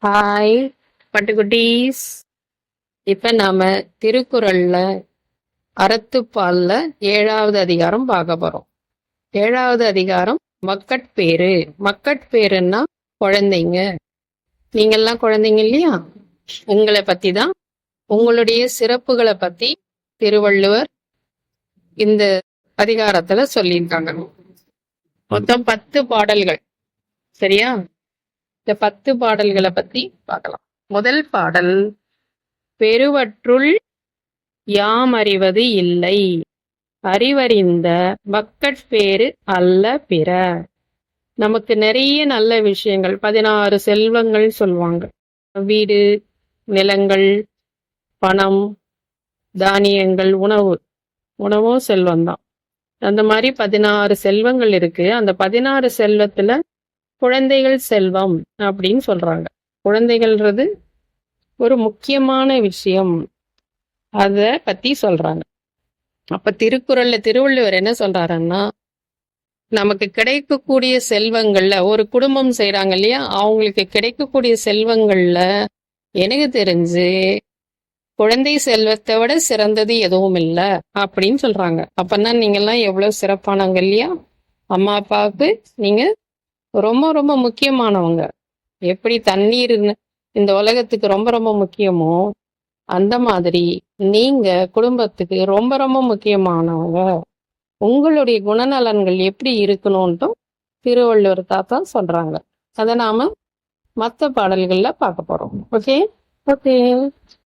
Hi பட்டுக்குட்டீஸ். இப்ப நாம திருக்குறள்ல அறத்துப்பால்ல 7வது அதிகாரம் பார்க்க போறோம். 7வது அதிகாரம் மக்கட்பேறு. மக்கட்பேறுன்னா குழந்தைங்க. நீங்கெல்லாம் குழந்தைங்க இல்லையா? உங்களை பத்தி தான், உங்களுடைய சிறப்புகளை பத்தி திருவள்ளுவர் இந்த அதிகாரத்துல சொல்லியிருக்காங்க. மொத்தம் 10 பாடல்கள். சரியா? இந்த 10 பாடல்களை பத்தி பார்க்கலாம். முதல் பாடல், பெருவற்றுள் யாம் அறிவது இல்லை, அறிவறிந்த மக்கட்பேறு அல்ல பிற. நமக்கு நிறைய நல்ல விஷயங்கள், 16 செல்வங்கள் சொல்லுவாங்க. வீடு, நிலங்கள், பணம், தானியங்கள், உணவும் செல்வம் தான். அந்த மாதிரி 16 செல்வங்கள் இருக்கு. அந்த 16 செல்வத்துல குழந்தைகள் செல்வம் அப்படின்னு சொல்றாங்க. குழந்தைகள்ன்றது ஒரு முக்கியமான விஷயம், அத பத்தி சொல்றாங்க. அப்ப திருக்குறள்ல திருவள்ளுவர் என்ன சொல்றாருன்னா, நமக்கு கிடைக்கக்கூடிய செல்வங்கள்ல, ஒரு குடும்பம் செய்யறாங்க இல்லையா, அவங்களுக்கு கிடைக்கக்கூடிய செல்வங்கள்ல எனக்கு தெரிஞ்சு குழந்தை செல்வத்தை விட சிறந்தது எதுவும் இல்லை அப்படின்னு சொல்றாங்க. அப்பன்னா நீங்க எல்லாம் எவ்வளவு சிறப்பானவங்க இல்லையா? அம்மா அப்பாவுக்கு நீங்க ரொம்ப ரொம்ப முக்கியமானவங்க. எப்படி தண்ணீர் இந்த உலகத்துக்கு ரொம்ப ரொம்ப முக்கியமோ, அந்த மாதிரி நீங்க குடும்பத்துக்கு ரொம்ப ரொம்ப முக்கியமானவங்க. உங்களுடைய குணநலன்கள் எப்படி இருக்கணும்ட்டும் திருவள்ளுவர் தாத்தா சொல்றாங்க. அதை நாம மற்ற பாடல்கள்ல பார்க்க போறோம். Okay okay.